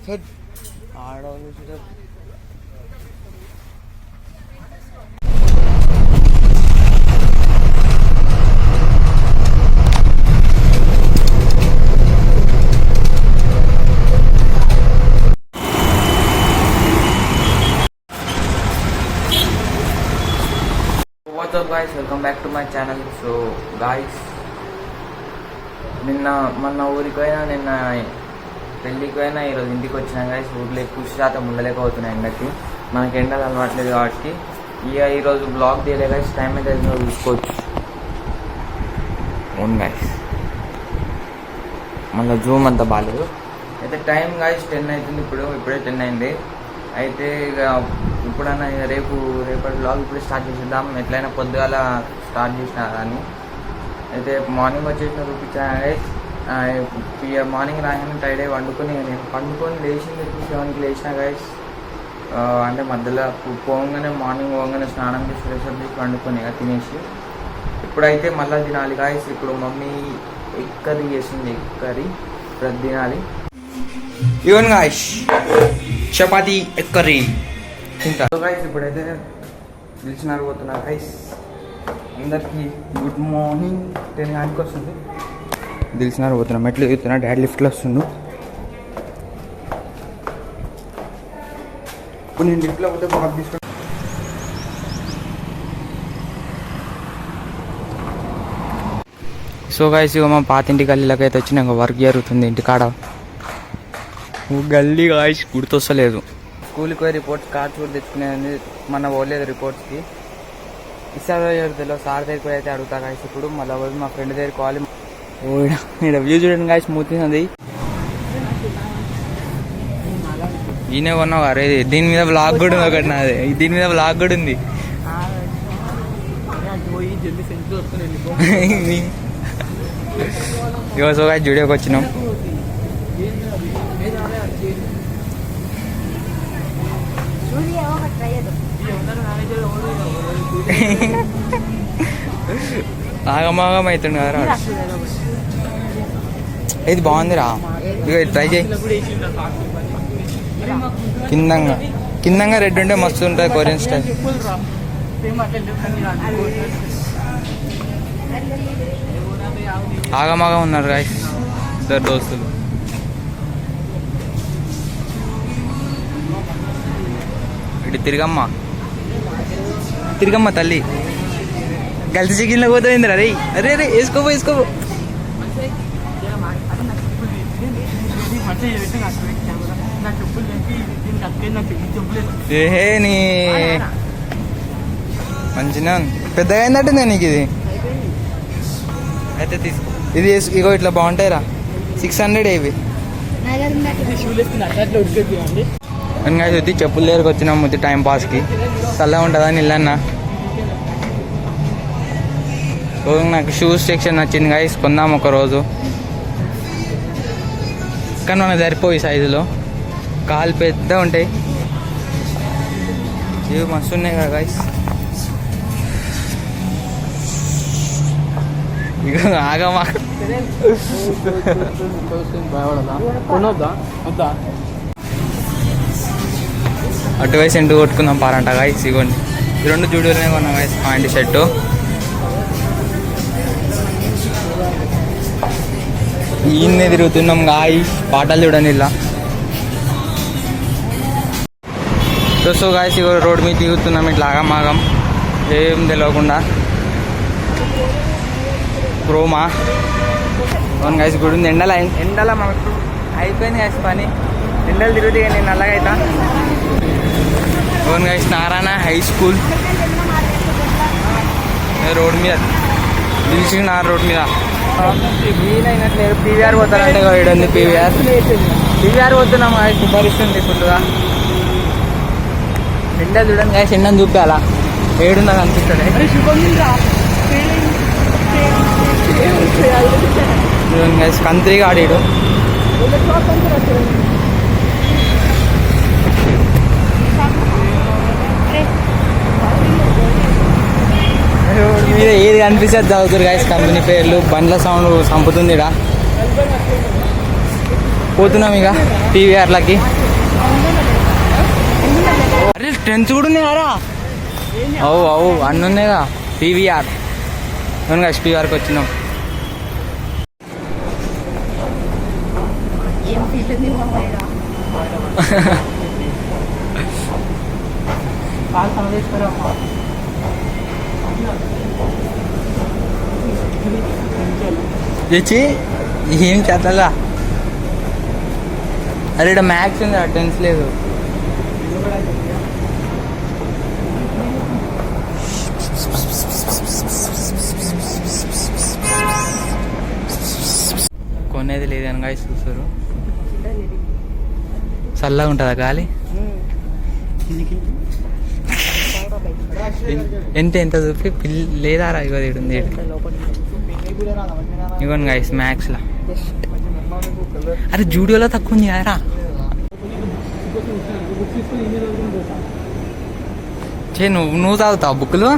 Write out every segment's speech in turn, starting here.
ఆడవాళ్ళు What's up guys, welcome back to my channel. So guys, మొన్న ఊరికి పోయినా, నిన్న పెళ్ళికి పోయినా, ఈరోజు ఇంటికి వచ్చినా గైస్. ఊర్లో ఎక్కువ శాతం ఉండలేకపోతున్నాయి ఎండకి, మనకి ఎండలు అలవాట్లేదు కాబట్టి ఈరోజు బ్లాగ్ తీయలే గైస్. టైం అయితే చూసుకోవచ్చు అవును గైస్. మళ్ళీ జూమ్ అంతా బాగాలేదు అయితే. టైం గైస్ 10 అవుతుంది, ఇప్పుడే 10 అయింది. అయితే ఇక ఇప్పుడన్నా రేపటి బ్లాగ్ ఇప్పుడే స్టార్ట్ చేసేద్దాం. ఎట్లయినా పొద్దుగాల స్టార్ట్ చేసినా కానీ అయితే మార్నింగ్ వచ్చేసిన చూపించాను గైస్. మార్నింగ్ రాగానే టైడ్ అయ్యి నేను పండుకొని లేచింది 7కి లేచిన గైస్. అంటే మధ్యలో మార్నింగ్ పోగానే స్నానం చేసి ఫ్రెష్ అప్ చేసి వండుకొని ఇక తినేసి ఇప్పుడైతే మళ్ళీ తినాలి గాయస్. ఇప్పుడు మమ్మీ ఎగ్ కర్రీ చేసింది, ఎగ్ కర్రీ ఇప్పుడు తినాలి. ఇవన్ గాయస్ చపాతీ ఎగ్ కర్రీ తింటా గాయస్. ఇప్పుడైతే పిలిచినారు పోతున్నా గాయస్. అందరికీ గుడ్ మార్నింగ్. 10 గంటలకు వస్తుంది. దిల్చినారు పోతున్నా, మెట్లు దిగుతున్నా. డాడీ లిఫ్ట్లో వస్తుండు. ఇప్పుడు నేను లిఫ్ట్లో పోతే బాగా తీసుకుని సో గాయస్ ఇక మా పాతింటి గల్లీలోకి అయితే వచ్చి నాకు వర్క్ జరుగుతుంది ఇంటికాడ. గల్లీ గాయస్ గుర్తొస్తలేదు. స్కూల్కి పోయి రిపోర్ట్స్ కార్డ్స్ కూడా తెచ్చుకునేది, మన పోలేదు రిపోర్ట్స్కి. ఇస్తారో తెలియదు. సార్ దగ్గరికి అయితే అడుగుతా గాయస్. ఇప్పుడు మళ్ళీ పోయి మా ఫ్రెండ్ దగ్గర కాల్. ఇక్కడ వ్యూ చూడండి గాయస్, మూతుంది. ఈయనే కొన్నావు అరే. దీని మీద బ్లాగ్ కూడా ఉంది ఒకటి నాది. దీని మీద బ్లాగ్ కూడా ఉంది. ఇగో సో గాయస్ జూడియోకి వచ్చినాం. ఆగమాగం అవుతుంది కదా. ఇది బాగుందిరా, ఇక ట్రై చేయి. కిందంగా రెడ్ ఉంటే మస్తు ఉంటుంది కొరియన్ స్టైల్. ఆగమాగం ఉన్నారు గాయస్ ఇద్దరు దోస్తులు. ఇటు తిరగమ్మ తల్లి. గల్తీ చికెన్లో పోతుంది రా. అరే వేసుకోపో. ఏహే నీ మంచిగా పెద్దగా అయిందంటే నీకు ఇది అయితే తీసుకో. ఇది ఇగో ఇట్లా బాగుంటాయిరా. 600 ఇవి. ఇంకా చూసి చెప్పుల దగ్గరకు వచ్చినాం ముద్ది టైం పాస్కి. చల్లగా ఉంటుందా నిల్లన్నా. నాకు షూస్ సెక్షన్ నచ్చింది గాయస్, కొందాం ఒకరోజు. కానీ మనకు సరిపోయి సైజులో. కాలు పెద్ద ఉంటాయి. ఇవి మస్తు ఉన్నాయి కదా గాయస్. ఇక ఆగమా అటు వయసు ఎండు కొట్టుకుందాం పారంట గాయస్. ఇగోండి ఈ 2 జూడియోనే కొన్నాం గాయస్. ప్యాంట్ షర్టు ఈయన్నే తిరుగుతున్నాం గాయస్. పాటలు చూడండి ఇలా. సో గాయస్ ఇగో రోడ్ మీద తిరుగుతున్నాం ఇట్లా ఆగమాగం ఏం తెలియకుండా. క్రోమా అవును గాయస్ గుడి ఉంది. ఎండల మాకు అయిపోయింది గాయస్ పని. ఎండలు తిరుగుతాయి కానీ నేను నల్లగా అవుతా. అవును guys Narayana high school road మీద దిల్చిన రోడ్ మీద. వీలైనట్లేదు పీవీఆర్ పోతారంటే ఉంది. పీవీఆర్ పోతున్నాం గాయస్. ఉపరిస్తుంది ఫుల్గా. ఎండ చూడండి గాయస్, ఎండని చూపాలా ఏడుందా అనిపిస్తుంది. చూడండి గాయస్ కంత్రిగా ఆడాడు. మీద ఏది కనిపిస్తుంది చదువుతారు గాయస్. కంపెనీ పేర్లు, బండ్ల సౌండ్ చంపుతుంది. పోతున్నాం ఇక పీవీఆర్లకి. అరే ట్రెండ్స్ కూడా ఉన్నాయారా? అవు అన్నీ ఉన్నాయిగా. పీవీఆర్ అవును కదా, పీవీఆర్కి వచ్చినాం. తెచ్చి ఏం చేతలా? అరే ఇక్కడ మ్యాథ్స్ ఉంది, అటెన్స్ లేదు. కొనేది లేదని గాయ చూస్తారు. చల్లగా ఉంటుందా గాలి? ఎంత చూపి లేదా రా? ఇగో ఉంది ఇగోండి గాయస్ మ్యాక్స్లా. అరే జూడియోలో తక్కువ ఉంది కదరా. నువ్వు తాగుతావు బుక్లు?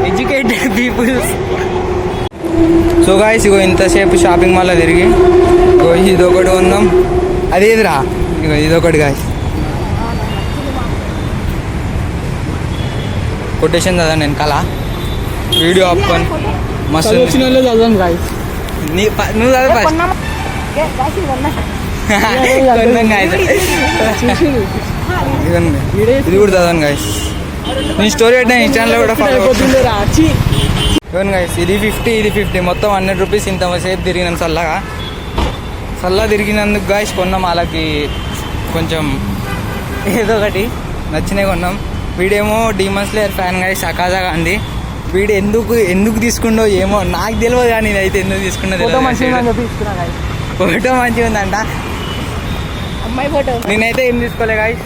Educated peoples. సో గాయస్ ఇగో ఇంతసేపు షాపింగ్ మాల్లో తిరిగి ఇదొకటి ఉన్నాం. అదేదిరా ఇగో ఇదొకటి గాయస్. కొటేషన్ చదవండి నేను కళ వీడియో ఆపుకొని మస్తు చదవండి గాయస్. నువ్వు చదువు ఫస్ట్. ఇది కూడా చదవండి గాయస్. నీ స్టోరీ పెట్టిన ఈ ఛానల్లో కూడా ఫాలో అవుతుంది గాయస్. ఇది 50 మొత్తం 100 రూపీస్. ఇంతసేపు తిరిగినాం చల్లగా తిరిగినందుకు గాయస్ కొన్నాం. వాళ్ళకి కొంచెం ఏదో ఒకటి నచ్చినాయి కొన్నాం. వీడేమో demon slayer fan guys, Akaza Gandhi. వీడు ఎందుకు తీసుకుండో ఏమో నాకు తెలియదు, కానీ ఇదైతే ఎందుకు తీసుకున్నది. ఫోటో మంచిగా ఉందంట. నేనైతే ఏం తీసుకోలే గాయస్.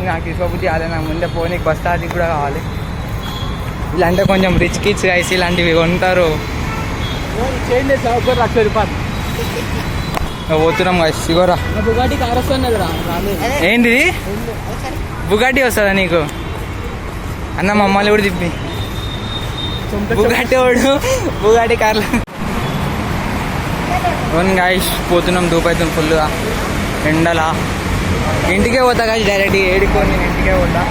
నాకు తీసుకోకపోతే అదే నాకు ముందే పోనీకి బస్ ఛార్జింగ్ కూడా కావాలి. ఇలాంటి కొంచెం రిచ్ కిడ్స్ గాయస్ ఇలాంటివి కొంటారు. 1,00,000 రూపాయలు పోతున్నాం గాయస్. ఇగోరా బుగాటి కార్ వస్తున్నదిరా. ఏంటిది బుగాటి వస్తుందా నీకు? అన్న మమ్మల్ని కూడా తిప్పి బుగాటి కార్లో. అవును గాయస్ పోతున్నాం. దూపైతుంది ఫుల్గా ఎండలా. ఇంటికే పోతా గాయస్ డైరెక్ట్ ఏడుకొని నేను ఇంటికే పోతా.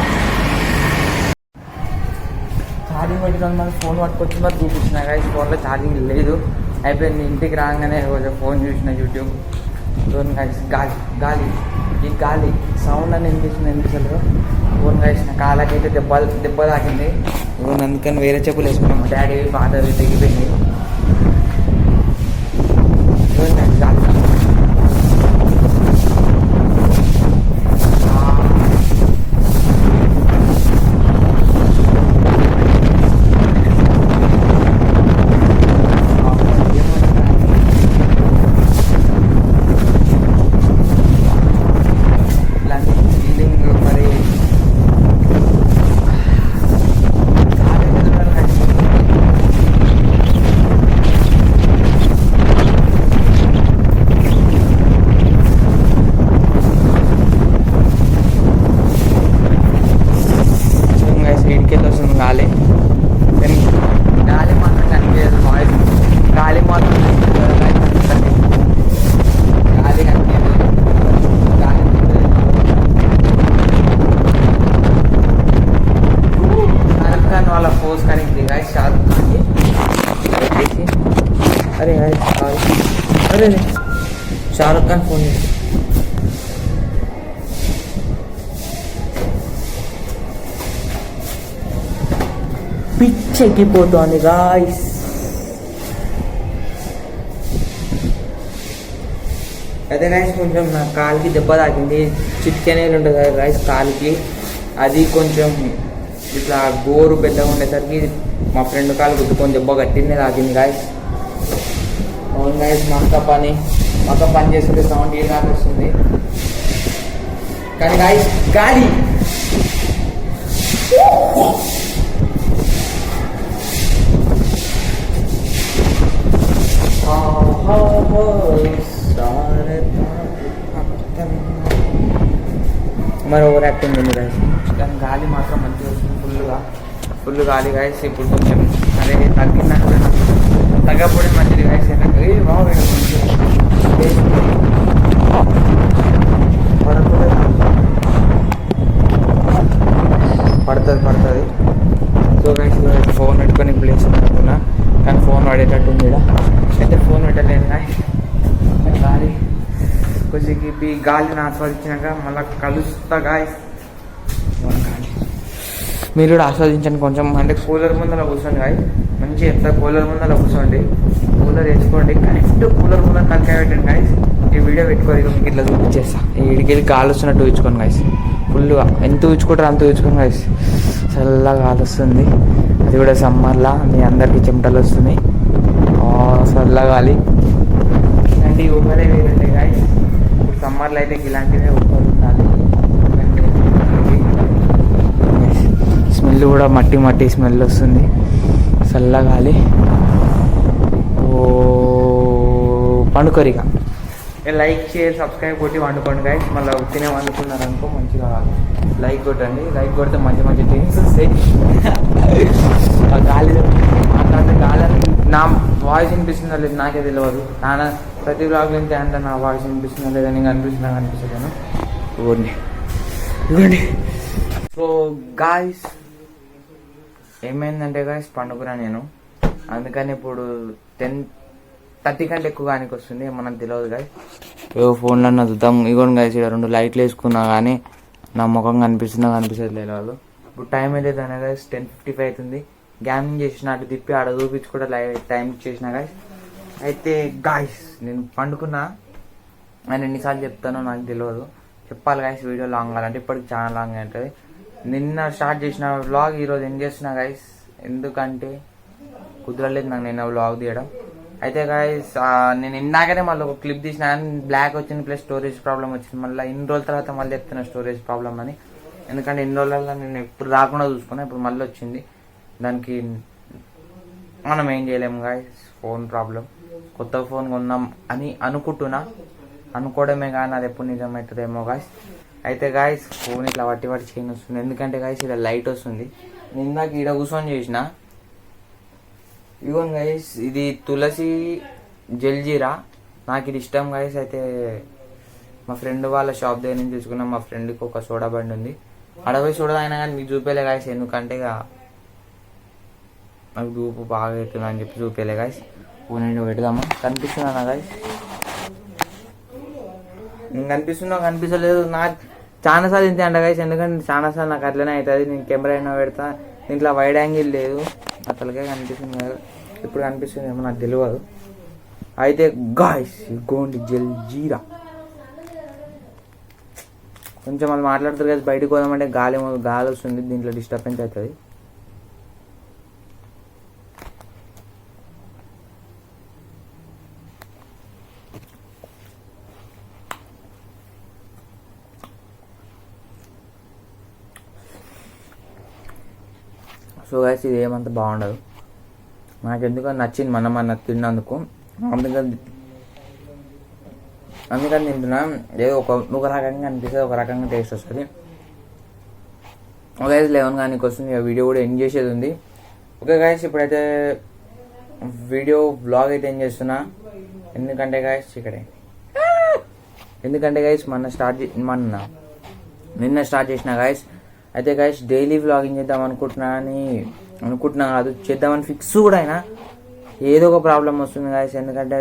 ఛార్జింగ్ పెట్టిన మరి ఫోన్ పట్టుకొచ్చి మరి చూపించిన గాయస్. ఫోన్లో ఛార్జింగ్ లేదు, అయిపోయింది. ఇంటికి రాగానే కొంచెం ఫోన్ చూసిన యూట్యూబ్. గాయస్ ఈ గాలి సౌండ్ అని వినిపిస్తలేదు. ఫోన్ గాయస్ నా కాళ్ళకైతే దెబ్బ తాకింది. అందుకని వేరే చెప్పులు వేసుకున్నాం. మా డాడీ పాతవి తెగిపోయింది. షారుఖ్ ఖాన్ ఫోన్ చేసి పిచ్చెక్కిపోతుంది గాయస్. అదే గాయస్ కొంచెం నా కాలుకి దెబ్బ తాకింది. చిట్కెనేలు ఉంటుంది కదా గాయస్ కాలుకి, అది కొంచెం ఇట్లా గోరు పెద్దగా ఉండేసరికి మా ఫ్రెండ్ కాలు గుద్దుకొని దెబ్బ గట్టినే తాకింది గాయస్. అవును గాయస్ మా అక్క పని చేస్తుంటే సౌండ్ ఏ దాకా వస్తుంది. కానీ గాయస్ గాలి మరి ఓవర్ యాక్టింగ్ ఉంది గాయస్. కానీ గాలి మాత్రం మంచిగా వస్తుంది, ఫుల్ గాలి గాయస్. ఇప్పుడు కొంచెం అదే తగ్గప్పుడే మంచిది గాయస్. పడుతుంది. సో గాయస్ ఫోన్ పెట్టుకొని ప్లేస్ అనుకున్నా, కానీ ఫోన్ పడేటట్టు ఉంది ఇక్కడ. అయితే ఫోన్ పెట్టలేదు గాయస్. గాలి కొద్దికి గాలిని ఆస్వాదించినాక మళ్ళీ కలుస్తా గాయస్. మీరు కూడా ఆస్వాదించండి కొంచెం. అంటే కూలర్ ముందర కూర్చోండి గాయస్, మంచి ఎంత కూలర్ ముందర కూర్చోండి, కూలర్ వేసుకోండి, కరెక్ట్ కూలర్ ముందర తలకాయ పెట్టండి గాయస్. ఈ వీడియో పెట్టుకోవాలి, మీకు ఇట్లా చూపించేస్తా. ఈ వీడికి గాలి వస్తున్నట్టు ఊహించుకోండి గాయస్, ఫుల్గా ఎంత ఊహించుకుంటారో అంత ఊహించుకోండి గాయస్. చల్లగా గాలి వస్తుంది, అది కూడా సమ్మర్లా. మీ అందరికీ చెమటలు వస్తున్నాయి, చల్లగా గాలి. ఇలాంటి ఊపరే వేరండి గాయస్. ఇప్పుడు సమ్మర్లో అయితే ఇలాంటివే ఊపలు ఉండాలి. స్మెల్ కూడా మట్టి స్మెల్ వస్తుంది, చల్లగా గాలి. పండుకోరిగా లైక్ షేర్ సబ్స్క్రైబ్ కొట్టి వండుకోండి గాయస్. మళ్ళీ తినే వండుకున్నారు అనుకో మంచిగా లైక్ కొట్టండి. లైక్ కొడితే మంచి థింగ్స్ వస్తాయి. ఆ గాలి మాట్లాడితే గాలి నా వాయిస్ వినిపిస్తుందా లేదు నాకే తెలియదు. ప్రతి బ్లాగ్లో ఇంతే అంటే నా వాయిస్ వినిపిస్తుందా లేదా నీకు అనిపిస్తుందని ఇవ్వండి. సో గాయస్ ఏమైందంటే గాయస్ పండుకున్నా నేను, అందుకని ఇప్పుడు 10:30 కంటే ఎక్కువ కానీ వస్తుంది, మనం తెలియదు గాయస్. ఫోన్లో చూద్దాం. ఇగోండి గాయస్, ఇక్కడ 2 లైట్లు వేసుకున్నా కానీ నా ముఖం కనిపిస్తుంది లేదు. ఇప్పుడు టైం అయితే దాని గాయస్ 10:55 అవుతుంది. గ్యామింగ్ చేసిన అటు తిప్పి ఆడ చూపించి కూడా టైం చేసిన గాయస్. అయితే గాయస్ నేను పండుకున్నా అని ఎన్నిసార్లు చెప్తానో నాకు తెలియదు, చెప్పాలి గాయస్. వీడియో లాంగ్ కావాలంటే ఇప్పటికి చాలా లాంగ్ అవుతుంది. నిన్న స్టార్ట్ చేసిన వ్లాగ్ ఈరోజు ఎండ్ చేస్తున్నా గాయస్, ఎందుకంటే కుదరలేదు నాకు నిన్న వ్లాగ్ తీయడం. అయితే గాయస్ నేను ఇందాకనే మళ్ళీ ఒక క్లిప్ తీసిన, బ్లాక్ వచ్చింది ప్లస్ స్టోరేజ్ ప్రాబ్లం వచ్చింది. మళ్ళీ ఇన్ని రోజుల తర్వాత మళ్ళీ చెప్తున్నా స్టోరేజ్ ప్రాబ్లం అని, ఎందుకంటే ఇన్ని రోజులలో నేను ఎప్పుడు రాకుండా చూసుకున్నా, ఇప్పుడు మళ్ళీ వచ్చింది. దానికి మనం ఏం చేయలేము గాయస్, ఫోన్ ప్రాబ్లం. కొత్త ఫోన్ కొన్నాం అని అనుకోవడమే కానీ అది ఎప్పుడు నిజమవుతుందేమో గాయస్. అయితే గాయస్ ఫోన్ ఇట్లా వట్టి చేంజ్ వస్తుంది, ఎందుకంటే గాయస్ ఇలా లైట్ వస్తుంది. నేను ఇందాక ఈడ కూర్చొని చేసిన. ఇగోండి గాయస్, ఇది తులసి జల్జీరా, నాకు ఇది ఇష్టం గాయస్. అయితే మా ఫ్రెండ్ వాళ్ళ షాప్ దగ్గర నుంచి తీసుకున్నాం. మా ఫ్రెండ్కి ఒక సోడా బండి ఉంది, అడవి సోడా అయినా కానీ మీకు చూపేలే గాయస్, ఎందుకంటే ఇక నాకు దూపు బాగా అవుతుంది అని చెప్పి చూపేలే గాయస్. ఫోన్ ఏంటో పెడదామా, కనిపిస్తున్నా గాయస్? నేను కనిపిస్తలేదు. నాకు చాలాసార్లు ఇంతే అంట గాయస్, ఎందుకంటే చాలాసార్లు నాకు అట్లనే అవుతుంది. నేను కెమెరా అయినా పెడతా, దీంట్లో వైడ్ యాంగిల్ లేదు, అసలుకే కనిపిస్తుంది కదా. ఇప్పుడు కనిపిస్తుంది ఏమో నాకు తెలియదు. అయితే గాయస్ గోండి జల్జీరా కొంచెం వాళ్ళు మాట్లాడుతారు కదా, బయటకు పోదామంటే గాలి వస్తుంది, దీంట్లో డిస్టర్బెన్స్ అవుతుంది. సో గాయస్ ఇది ఏమంత బాగుండదు, నాకు ఎందుకో నచ్చింది మనం తిన్నందుకు, అందుకని తింటున్నా. ఏదో ఒక రకంగా అనిపిస్తుంది, ఒక రకంగా టేస్ట్ వస్తుంది. ఓకే గాయస్ 11 కానీ వస్తుంది, వీడియో కూడా ఎండ్ చేసేది ఉంది. ఓకే గాయస్ ఇప్పుడైతే వీడియో బ్లాగ్ అయితే ఎండ్ చేస్తున్నా, ఎందుకంటే గాయస్ నిన్న స్టార్ట్ చేసిన గాయస్. అయితే గాయస్ డైలీ వ్లాగింగ్ చేద్దాం అనుకుంటున్నా కాదు, చేద్దామని ఫిక్స్ కూడా అయినా ఏదో ఒక ప్రాబ్లం వస్తుంది గాయస్. ఎందుకంటే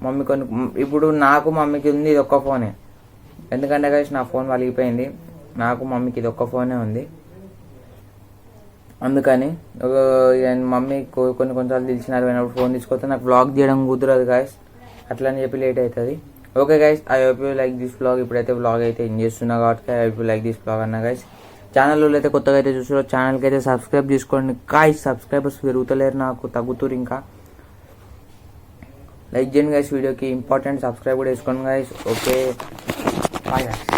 మమ్మీ ఇప్పుడు నాకు మమ్మీకి ఉంది ఇది ఒక్క ఫోనే, ఎందుకంటే గాయస్ నా ఫోన్ వలిగిపోయింది, నాకు మమ్మీకి ఇది ఒక్క ఫోనే ఉంది. అందుకని మమ్మీ కొన్నిసార్లు తెలిసినారు పోయినప్పుడు ఫోన్ తీసుకొస్తే నాకు వ్లాగ్ చేయడం కుదరదు గాయస్, అట్లని చెప్పి లేట్ అవుతుంది. Okay guys, I hope you like this vlog. ఇప్పుడైతే వ్లాగ్ అయితే ఎంజాయ్ చేస్తున్నా కాబట్టి I hope you like this vlog అన్న గైస్. ఛానల్లో అయితే కొత్తగా అయితే చూసారో ఛానల్కి అయితే సబ్స్క్రైబ్ చేసుకోండి గైస్. సబ్స్క్రైబర్స్ పెరుగుతలేరు, నాకు తగ్గుతారు ఇంకా. లైక్ చేయండి గైస్, వీడియోకి ఇంపార్టెంట్ సబ్స్క్రైబ్ కూడా చేసుకోండి గైస్. Okay bye guys.